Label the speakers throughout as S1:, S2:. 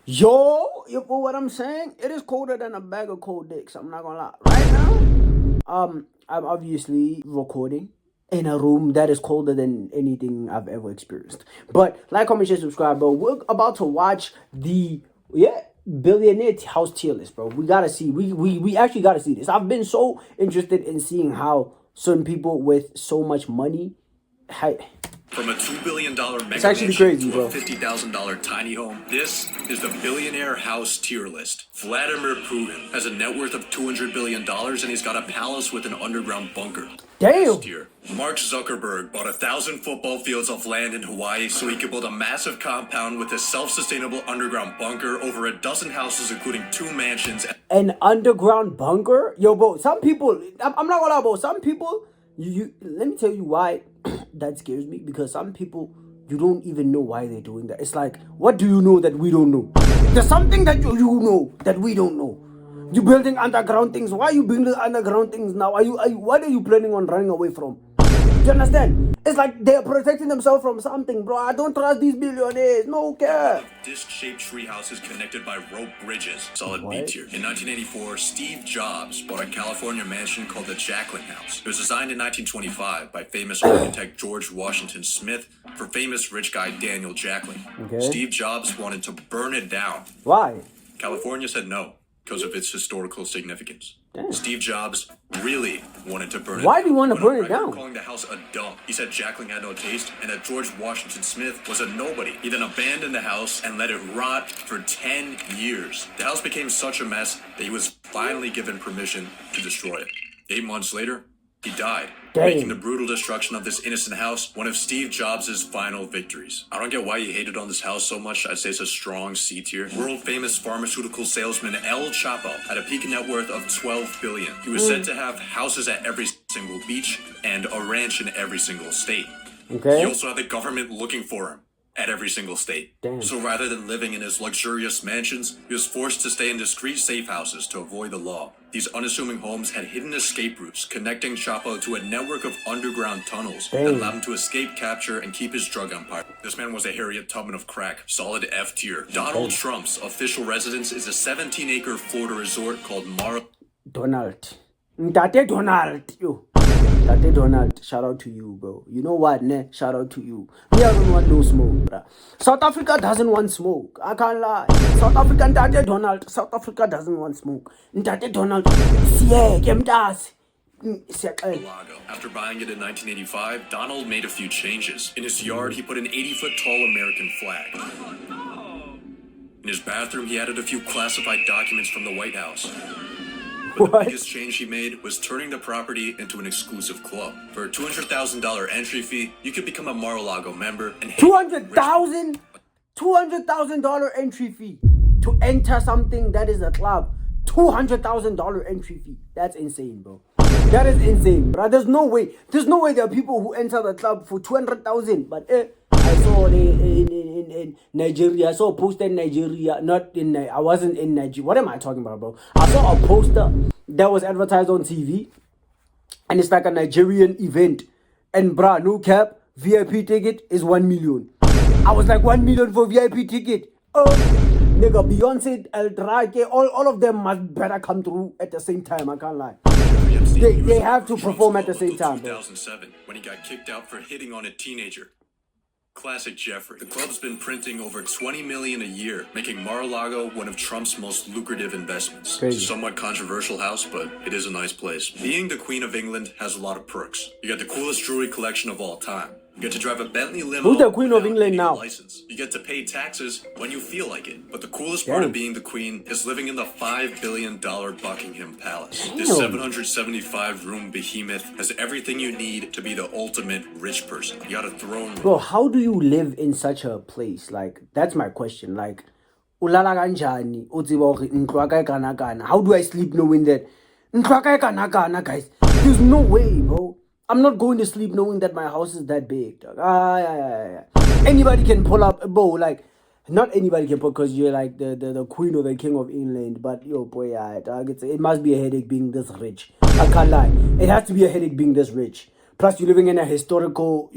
S1: Yo, for what I'm saying, it is colder than a bag of cold dicks. I'm not gonna lie. Right now, I'm obviously recording in a room that is colder than anything I've ever experienced. But like, comment, share, subscribe, bro. We're about to watch the billionaire house tier list, bro. We gotta see. We actually gotta see this. I've been so interested in seeing how certain people with so much money.
S2: From a $2 billion mega
S1: actually
S2: mansion
S1: crazy,
S2: to
S1: bro.
S2: a $50,000 tiny home, this is the Billionaire House tier list. Vladimir Putin has a net worth of $200 billion and he's got a palace with an underground bunker.
S1: Damn.
S2: Last year, Mark Zuckerberg bought 1,000 football fields of land in Hawaii so he could build a massive compound with a self-sustainable underground bunker, over a dozen houses, including 2 mansions.
S1: An underground bunker? Yo, bro, some people, I'm not gonna lie, bro, some people, let me tell you why that scares me, because some people, you don't even know why they're doing that. It's like, what do you know that we don't know? There's something that you know that we don't know. You building underground things. Why are you building underground things now? What are you planning on running away from? Do you understand? It's like they're protecting themselves from something, bro. I don't trust these billionaires. No care.
S2: Disc-shaped tree houses connected by rope bridges. Solid B
S1: What?
S2: tier. In 1984, Steve Jobs bought a California mansion called the Jacklin House. It was designed in 1925 by famous architect George Washington Smith for famous rich guy Daniel Jacklin.
S1: Okay.
S2: Steve Jobs wanted to burn it down.
S1: Why?
S2: California said no because of its historical significance.
S1: Damn.
S2: Steve Jobs really wanted to burn it
S1: Why
S2: down.
S1: do you want to
S2: Went on
S1: burn it
S2: record
S1: down?
S2: calling the house a dump. He said Jacklin had no taste and that George Washington Smith was a nobody. He then abandoned the house and let it rot for 10 years. The house became such a mess that he was finally given permission to destroy it. 8 months later, he died,
S1: Dang.
S2: making the brutal destruction of this innocent house one of Steve Jobs' final victories. I don't get why you hated on this house so much. I'd say it's a strong C tier. World-famous pharmaceutical salesman El Chapo had a peak net worth of $12 billion. He was said to have houses at every single beach and a ranch in every single state.
S1: Okay.
S2: He also had the government looking for him at every single state.
S1: Damn.
S2: So rather than living in his luxurious mansions, he was forced to stay in discreet safe houses to avoid the law. These unassuming homes had hidden escape routes, connecting Chapo to a network of underground tunnels that
S1: Damn.
S2: allowed him to escape capture and keep his drug empire. This man was a Harriet Tubman of crack. Solid F tier. Donald Trump's official residence is a 17-acre Florida resort called
S1: Donald. Tate Donald. Yo. Tate Donald. Shout out to you, bro. You know what, ne? Shout out to you. Me, I don't want no smoke, bruh. South Africa doesn't want smoke. I can't lie. South African Tate Donald. South Africa doesn't want smoke. Tate Donald. Siye, kemtas.
S2: Lago. After buying it in 1985, Donald made a few changes. In his yard, he put an 80-foot tall American flag. In his bathroom, he added a few classified documents from the White House. But the
S1: What?
S2: biggest change he made was turning the property into an exclusive club. For a $200,000 entry fee, you could become a Mar-a-Lago member and
S1: $200,000 entry fee to enter something that is a club. $200,000 entry fee. That's insane, bro. That is insane, bro. There's no way there are people who enter the club for 200,000. But I saw in Nigeria. I saw a poster in Nigeria. I wasn't in Nigeria. What am I talking about, bro? I saw a poster that was advertised on TV, and it's like a Nigerian event. And bruh, no cap, VIP ticket is 1 million. I was like, 1 million for VIP ticket. Nigga, Beyonce, El Drake, all of them must better come through at the same time. I can't lie. They have to perform at the same time, bro.
S2: 2007, when he got kicked out for hitting on a teenager. Classic Jeffrey. The club's been printing over $20 million a year, making Mar-a-Lago one of Trump's most lucrative investments.
S1: Crazy.
S2: It's a somewhat controversial house, but it is a nice place. Being the Queen of England has a lot of perks. You got the coolest jewelry collection of all time. You get to drive a Bentley limo.
S1: Who's the Queen of
S2: without
S1: England
S2: needing a
S1: now?
S2: license. You get to pay taxes when you feel like it. But the coolest
S1: Damn.
S2: part of being the Queen is living in the $5 billion Buckingham Palace. This
S1: Damn.
S2: 775-room behemoth has everything you need to be the ultimate rich person. You got a throne room.
S1: Bro, how do you live in such a place? Like, that's my question. Like, ulala kanjani? Utsiba hore ntlo ya ka e kana kana? How do I sleep knowing that ntlo ya ka e kana kana, guys? There's no way, bro. I'm not going to sleep knowing that my house is that big, dog. Yeah. Anybody can pull up, bro. Like, not anybody can pull, because you're like the queen or the king of England. But yo, boy, yeah, dog, it must be a headache being this rich. I can't lie. It has to be a headache being this rich. Plus, you're living in a historical,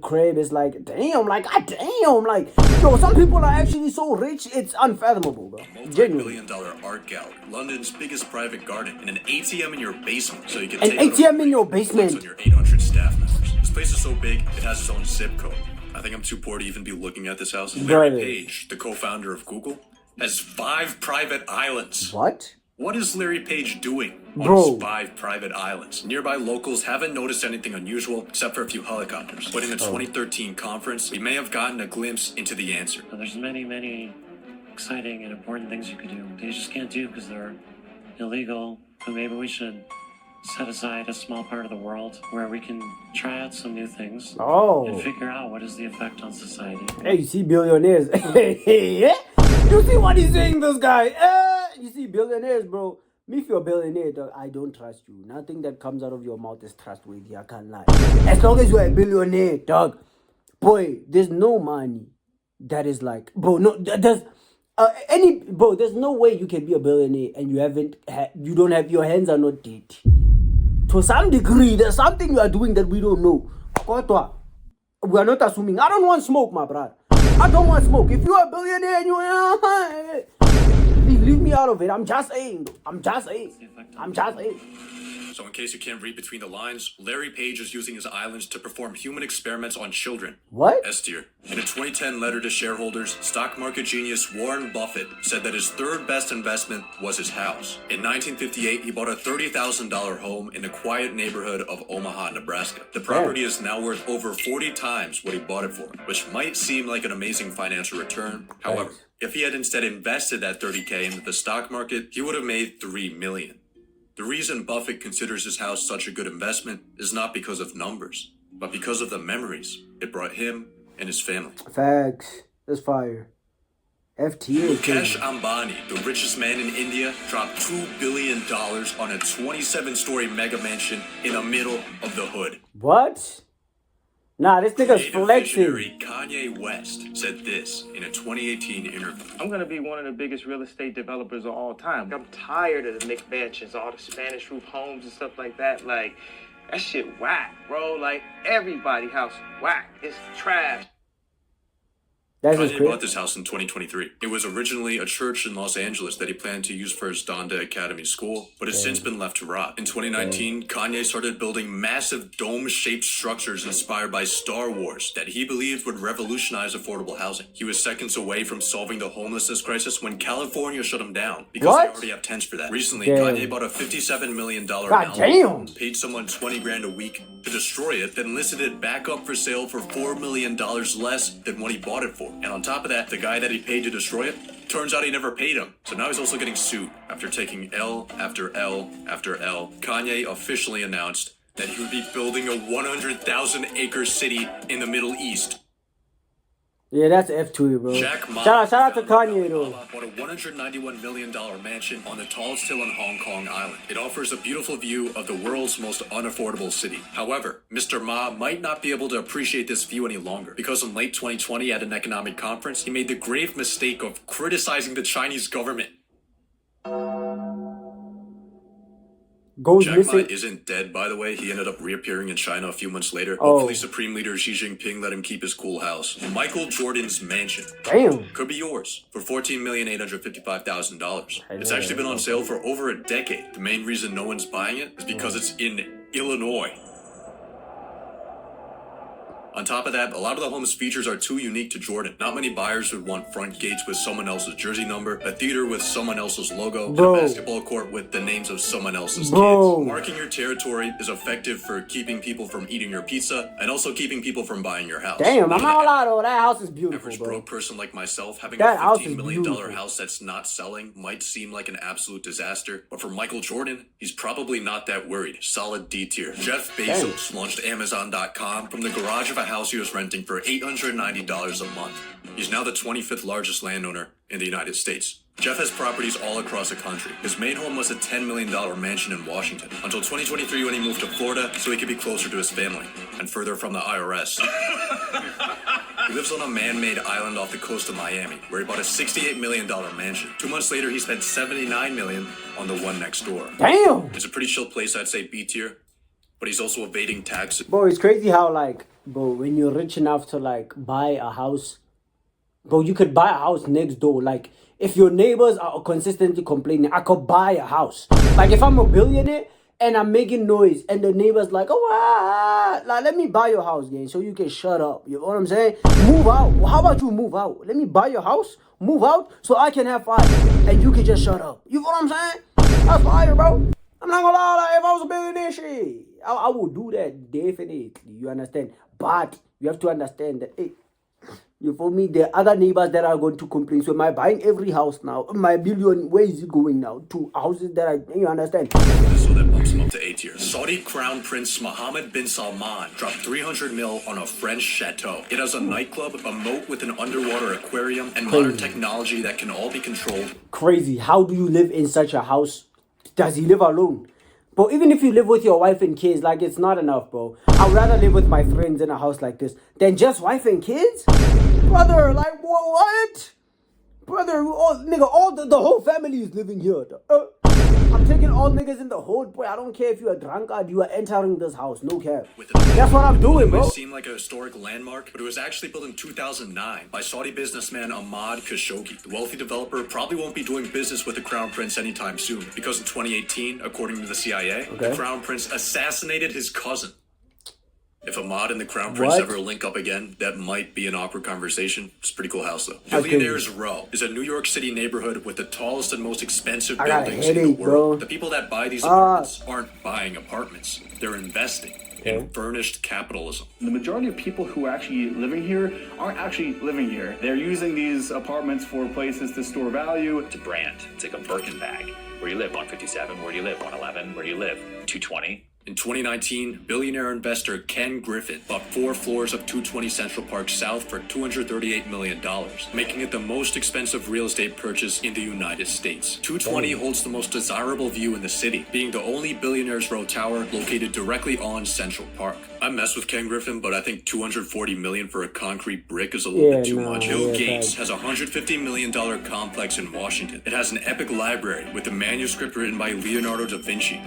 S1: crib. It's like, damn, like, god damn, like, some people are actually so rich, it's unfathomable, bro. Genuinely.
S2: Multi-billion-dollar art gallery, London's biggest private garden, and an ATM in your basement, so you can
S1: An
S2: take out
S1: ATM in your
S2: on
S1: basement.
S2: your 800 staff members. This place is so big, it has its own zip code. I think I'm too poor to even be looking at this house. Larry Page, the co-founder of Google, has 5 private islands.
S1: What?
S2: What is Larry Page doing on
S1: Bro.
S2: his 5 private islands? Nearby locals haven't noticed anything unusual except for a few helicopters. But in a 2013 conference, we may have gotten a glimpse into the answer.
S3: There's many exciting and important things you could do. They just can't do because they're illegal. But maybe we should set aside a small part of the world where we can try out some new things and figure out what is the effect on society.
S1: Hey, you see billionaires. You see what he's saying, this guy? You see billionaires, bro. Me, if you're a billionaire, dog, I don't trust you. Nothing that comes out of your mouth is trustworthy. I can't lie. As long as you're a billionaire, dog, boy, there's no money that is like, bro, no, there's there's no way you can be a billionaire and you don't have, your hands are not dirty. To some degree, there's something you are doing that we don't know. Kotwa, we are not assuming. I don't want smoke, my brother. I don't want smoke. If you're a billionaire and leave me out of it. I'm just saying.
S2: So in case you can't read between the lines, Larry Page is using his islands to perform human experiments on children.
S1: What?
S2: S tier. In a 2010 letter to shareholders, stock market genius Warren Buffett said that his third best investment was his house. In 1958, he bought a $30,000 home in the quiet neighborhood of Omaha, Nebraska. The property is now worth over 40 times what he bought it for, which might seem like an amazing financial return. However, if he had instead invested that $30K into the stock market, he would have made $3 million. The reason Buffett considers his house such a good investment is not because of numbers, but because of the memories it brought him and his family.
S1: Facts. That's fire. FTA.
S2: Mukesh Ambani, the richest man in India, dropped $2 billion on a 27-story mega mansion in the middle of the hood.
S1: What? Nah, this nigga's
S2: Creative
S1: flexing.
S2: visionary Kanye West said this in a 2018 interview.
S4: I'm gonna be one of the biggest real estate developers of all time. I'm tired of the McMansions, all the Spanish roof homes and stuff like that. Like, that shit whack, bro. Like, everybody house whack. It's trash.
S1: That's his
S2: Kanye
S1: crib.
S2: bought this house in 2023. It was originally a church in Los Angeles that he planned to use for his Donda Academy school, but has since been left to rot. In 2019, Kanye started building massive dome-shaped structures inspired by Star Wars that he believed would revolutionize affordable housing. He was seconds away from solving the homelessness crisis when California shut him down because they already have tents for that. Recently, Kanye bought a $57 million home, paid someone $20 grand a week to destroy it, then listed it back up for sale for $4 million less than what he bought it for. And on top of that, the guy that he paid to destroy it, turns out he never paid him. So now he's also getting sued. After taking L after L after L, Kanye officially announced that he would be building a 100,000-acre city in the Middle East.
S1: Yeah, that's F2, bro.
S2: Jack Ma,
S1: Shout out to Kanye, though.
S2: bought a $191 million mansion on the tallest hill in Hong Kong Island. It offers a beautiful view of the world's most unaffordable city. However, Mr. Ma might not be able to appreciate this view any longer because in late 2020 at an economic conference, he made the grave mistake of criticizing the Chinese government.
S1: Goes
S2: Jack Ma
S1: missing.
S2: isn't dead, by the way. He ended up reappearing in China a few months later. Hopefully, Supreme Leader Xi Jinping let him keep his cool house. Michael Jordan's mansion.
S1: Damn.
S2: Could be yours for $14,855,000. It's actually been on sale for over a decade. The main reason no one's buying it is because it's in Illinois. On top of that, a lot of the home's features are too unique to Jordan. Not many buyers would want front gates with someone else's jersey number, a theater with someone else's logo, and a basketball court with the names of someone else's kids. Marking your territory is effective for keeping people from eating your pizza and also keeping people from buying your house.
S1: Damn, I'm not gonna lie though, that house is beautiful,
S2: Average
S1: bro.
S2: broke person like myself, having
S1: That
S2: a
S1: house
S2: $15
S1: is
S2: million
S1: beautiful.
S2: house that's not selling might seem like an absolute disaster, but for Michael Jordan, he's probably not that worried. Solid D tier. Jeff Bezos launched Amazon.com from the garage of a house he was renting for $890 a month. He's now the 25th largest landowner in the United States. Jeff has properties all across the country. His main home was a $10 million mansion in Washington until 2023 when he moved to Florida so he could be closer to his family and further from the IRS. He lives on a man-made island off the coast of Miami where he bought a $68 million mansion. 2 months later, he spent $79 million on the one next door.
S1: Damn!
S2: It's a pretty chill place, I'd say B tier. but he's also evading taxes.
S1: Bro, it's crazy how, like, bro, when you're rich enough to, like, buy a house, bro, you could buy a house next door. Like, if your neighbors are consistently complaining, I could buy a house. Like, if I'm a billionaire and I'm making noise and the neighbor's like, like, let me buy your house, gang, so you can shut up. You know what I'm saying? Move out. How about you move out? Let me buy your house, move out, so I can have fire and you can just shut up. You know what I'm saying? That's fire, bro. I'm not gonna lie, like, if I was a billionaire, shit, I would do that, definitely. You understand? But you have to understand that, hey, you feel me? There are other neighbors that are going to complain. So am I buying every house now? My billion, where is it going now? To houses that you understand?
S2: So that bumps him up to A tier. Saudi Crown Prince Mohammed bin Salman dropped 300 mil on a French chateau. It has a nightclub, a moat with an underwater aquarium, and modern technology that can all be controlled.
S1: Crazy. How do you live in such a house? Does he live alone? Bro, even if you live with your wife and kids, like, it's not enough, bro. I'd rather live with my friends in a house like this than just wife and kids? Brother, like, what? Brother, the whole family is living here. I'm taking all niggas in the hood, boy. I don't care if you're a drunkard, you are entering this house, no care. That's what I'm doing, bro.
S2: It might seem like a historic landmark, but it was actually built in 2009 by Saudi businessman Ahmad Khashoggi. The wealthy developer probably won't be doing business with the Crown Prince anytime soon, because in 2018, according to the CIA, the Crown Prince assassinated his cousin. If Ahmad and the Crown Prince ever link up again, that might be an awkward conversation. It's a pretty cool house, though. Billionaires Row is a New York City neighborhood with the tallest and most expensive buildings in the world. The people that buy these apartments aren't buying apartments. They're investing in furnished capitalism.
S5: The majority of people who are actually living here aren't actually living here. They're using these apartments for places to store value.
S6: It's a brand. It's like a Birkin bag. Where do you live? 157. Where do you live? 111. Where do you live? 220.
S2: In 2019, billionaire investor Ken Griffin bought 4 floors of 220 Central Park South for $238 million, making it the most expensive real estate purchase in the United States. 220 holds the most desirable view in the city, being the only Billionaires Row tower located directly on Central Park. I mess with Ken Griffin, but I think $240 million for a concrete brick is a little bit too much. Bill Gates has a $150 million complex in Washington. It has an epic library with a manuscript written by Leonardo da Vinci.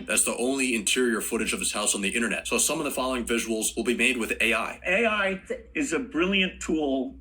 S2: That's the only interior footage of his house on the internet. So some of the following visuals will be made with AI.
S5: AI is a brilliant tool.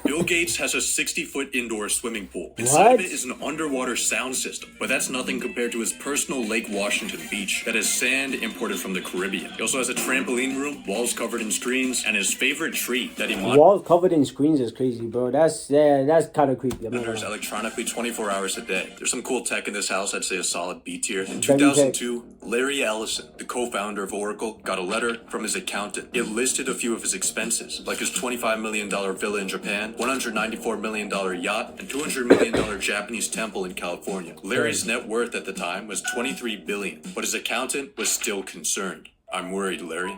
S2: Bill Gates has a 60-foot indoor swimming pool. Inside of it is an underwater sound system, but that's nothing compared to his personal Lake Washington beach that has sand imported from the Caribbean. He also has a trampoline room, walls covered in screens, and his favorite tree that he monitors.
S1: Walls covered in screens is crazy, bro. That's kind of creepy.
S2: Monitors electronically 24 hours a day. There's some cool tech in this house. I'd say a solid B tier. In 2002, Larry Ellison, the co-founder of Oracle, got a letter from his accountant. It listed a few of his expenses, like his $25 million villa in Japan, $194 million yacht, and $200 million Japanese temple in California. Larry's net worth at the time was $23 billion, but his accountant was still concerned. I'm worried, Larry.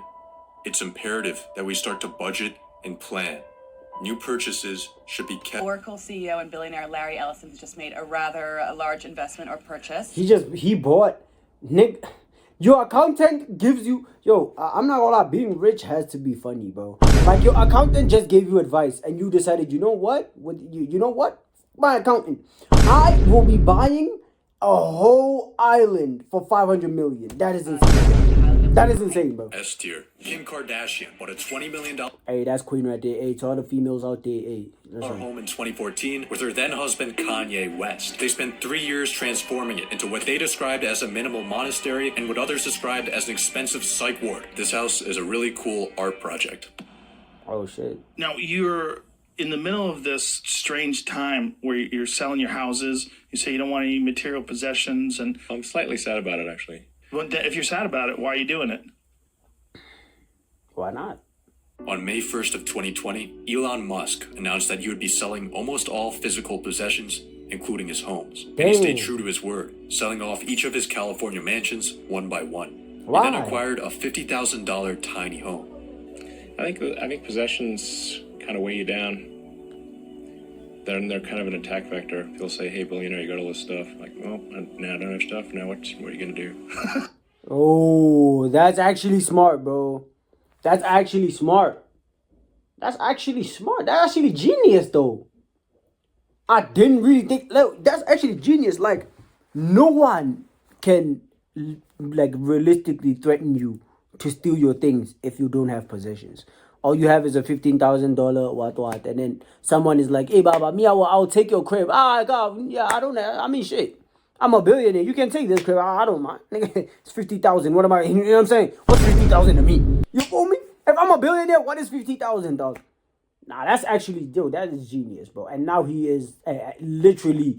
S2: It's imperative that we start to budget and plan. New purchases should be kept.
S7: Oracle CEO and billionaire Larry Ellison has just made a rather large investment or purchase.
S1: He bought, Nick. Your accountant gives you, I'm not gonna lie, being rich has to be funny, bro. Like, your accountant just gave you advice and you decided, you know what? My accountant, I will be buying a whole island for $500 million. That is insane. That is insane, bro.
S2: S tier. Kim Kardashian bought a $20 million.
S1: Hey, that's queen right there. Hey, to all the females out there, hey.
S2: Home in 2014 with her then husband Kanye West. They spent 3 years transforming it into what they described as a minimal monastery and what others described as an expensive psych ward. This house is a really cool art project.
S1: Oh shit.
S5: Now, you're in the middle of this strange time where you're selling your houses. You say you don't want any material possessions, and
S8: I'm slightly sad about it, actually.
S5: Well, if you're sad about it, why are you doing it?
S1: Why not?
S2: On May 1st of 2020, Elon Musk announced that he would be selling almost all physical possessions, including his homes. And he stayed true to his word, selling off each of his California mansions one by one.
S1: Why?
S2: He then acquired a $50,000 tiny home.
S8: I think possessions kind of weigh you down. They're kind of an attack vector. People say, "Hey, billionaire, you got all this stuff." Like, well, now I don't have stuff. Now what are you gonna do?
S1: Oh, that's actually smart, bro. That's actually smart. That's actually genius, though. I didn't really think. Look, that's actually genius. Like, no one can like realistically threaten you to steal your things if you don't have possessions. All you have is a $15,000 what, and then someone is like, "Hey, Baba, me, I'll take your crib." Ah, God, yeah, I don't. I mean, shit. I'm a billionaire. You can take this crib. I don't mind. Nigga, it's 50,000. What am I? You know what I'm saying? What's 50,000 to me? You fool me? If I'm a billionaire, what is $50,000, dog? Nah, that's actually, dude, that is genius, bro. And now he is literally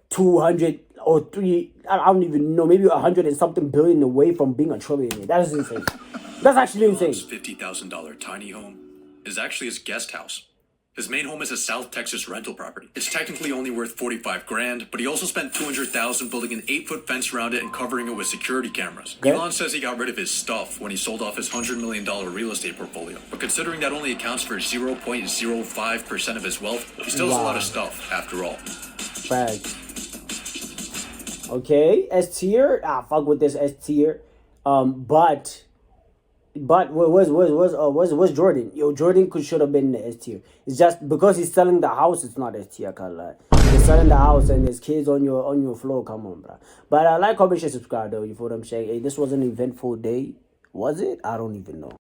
S1: 200 or 3, I don't even know, maybe 100 and something billion away from being a trillionaire. That is insane. That's actually insane.
S2: His $50,000 tiny home is actually his guest house. His main home is a South Texas rental property. It's technically only worth 45 grand, but he also spent 200,000 building an 8-foot fence around it and covering it with security cameras.
S1: Okay.
S2: Elon says he got rid of his stuff when he sold off his $100 million real estate portfolio. But considering that only accounts for 0.05% of his wealth, he still has a lot of stuff after all.
S1: Facts. Okay, S tier. Fuck with this S tier. But where's Jordan? Yo, Jordan should have been in the S tier. It's just because he's selling the house, it's not S tier. I can't lie. He's selling the house and there's kids on your floor. Come on, bro. But like, comment, share, subscribe though. You feel what I'm saying? Hey, this was an eventful day. Was it? I don't even know.